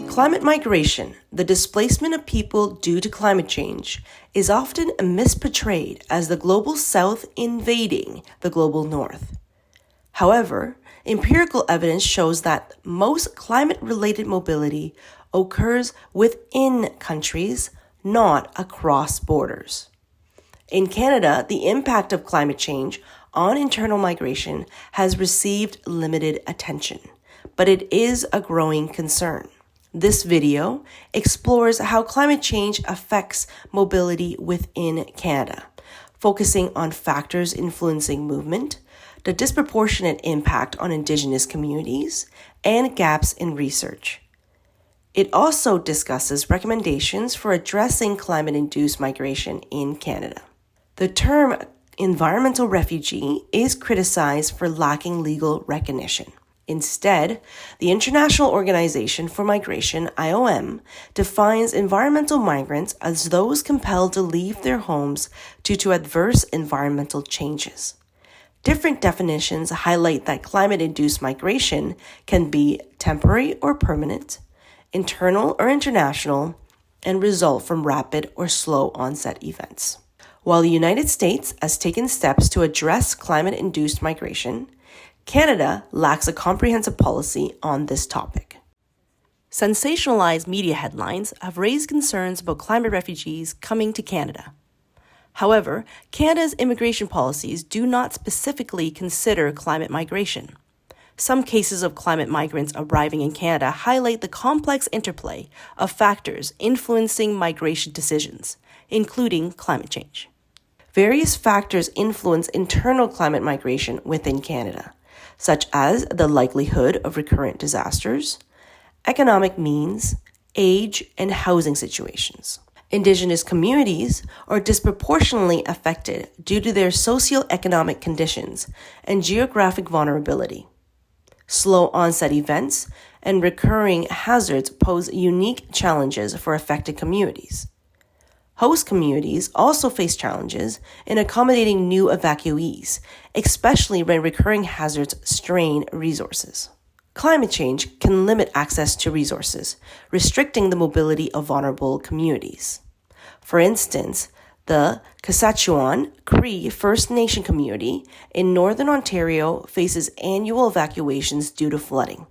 Climate migration, the displacement of people due to climate change, is often misportrayed as the global south invading the global north. However, empirical evidence shows that most climate-related mobility occurs within countries, not across borders. In Canada, the impact of climate change on internal migration has received limited attention, but it is a growing concern. This video explores how climate change affects mobility within Canada, focusing on factors influencing movement, the disproportionate impact on Indigenous communities, and gaps in research. It also discusses recommendations for addressing climate-induced migration in Canada. The term environmental refugee is criticized for lacking legal recognition. Instead, the International Organization for Migration, IOM, defines environmental migrants as those compelled to leave their homes due to adverse environmental changes. Different definitions highlight that climate-induced migration can be temporary or permanent, internal or international, and result from rapid or slow onset events. While the United States has taken steps to address climate-induced migration, Canada lacks a comprehensive policy on this topic. Sensationalized media headlines have raised concerns about climate refugees coming to Canada. However, Canada's immigration policies do not specifically consider climate migration. Some cases of climate migrants arriving in Canada highlight the complex interplay of factors influencing migration decisions, including climate change. Various factors influence internal climate migration within Canada, such as the likelihood of recurrent disasters, economic means, age, and housing situations. Indigenous communities are disproportionately affected due to their socioeconomic conditions and geographic vulnerability. Slow onset events and recurring hazards pose unique challenges for affected communities. Host communities also face challenges in accommodating new evacuees, especially when recurring hazards strain resources. Climate change can limit access to resources, restricting the mobility of vulnerable communities. For instance, the Saskatchewan Cree First Nation community in Northern Ontario faces annual evacuations due to flooding.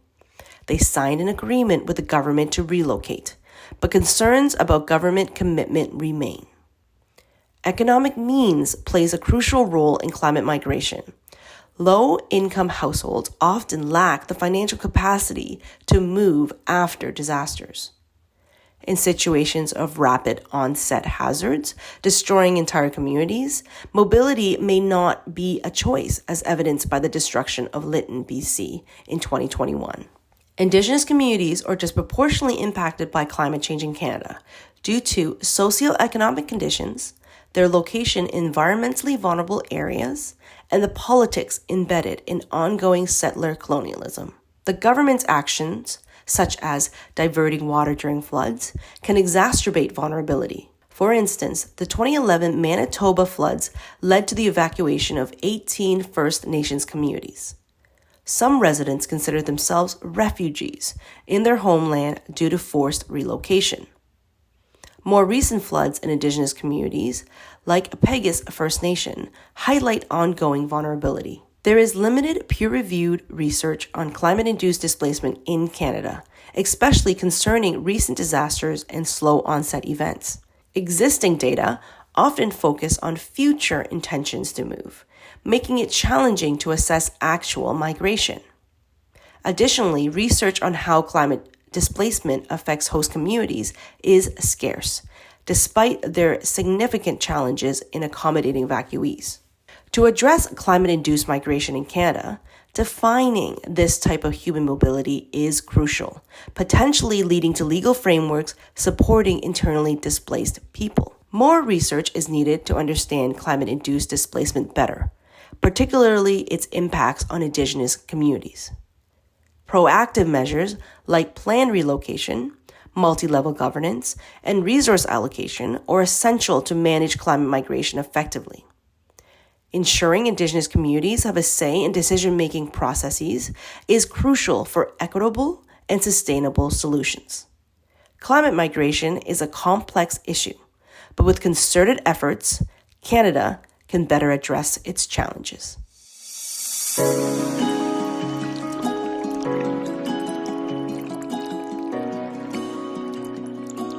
They signed an agreement with the government to relocate, but concerns about government commitment remain. Economic means plays a crucial role in climate migration. Low-income households often lack the financial capacity to move after disasters. In situations of rapid onset hazards, destroying entire communities, mobility may not be a choice, as evidenced by the destruction of Lytton, BC in 2021. Indigenous communities are disproportionately impacted by climate change in Canada due to socioeconomic conditions, their location in environmentally vulnerable areas, and the politics embedded in ongoing settler colonialism. The government's actions, such as diverting water during floods, can exacerbate vulnerability. For instance, the 2011 Manitoba floods led to the evacuation of 18 First Nations communities. Some residents consider themselves refugees in their homeland due to forced relocation. More recent floods in Indigenous communities, like Pegas First Nation, highlight ongoing vulnerability. There is limited peer-reviewed research on climate-induced displacement in Canada, especially concerning recent disasters and slow onset events. Existing data often focus on future intentions to move, making it challenging to assess actual migration. Additionally, research on how climate displacement affects host communities is scarce, despite their significant challenges in accommodating evacuees. To address climate-induced migration in Canada, defining this type of human mobility is crucial, potentially leading to legal frameworks supporting internally displaced people. More research is needed to understand climate-induced displacement better, particularly its impacts on Indigenous communities. Proactive measures like planned relocation, multi-level governance, and resource allocation are essential to manage climate migration effectively. Ensuring Indigenous communities have a say in decision-making processes is crucial for equitable and sustainable solutions. Climate migration is a complex issue, but with concerted efforts, Canada can better address its challenges.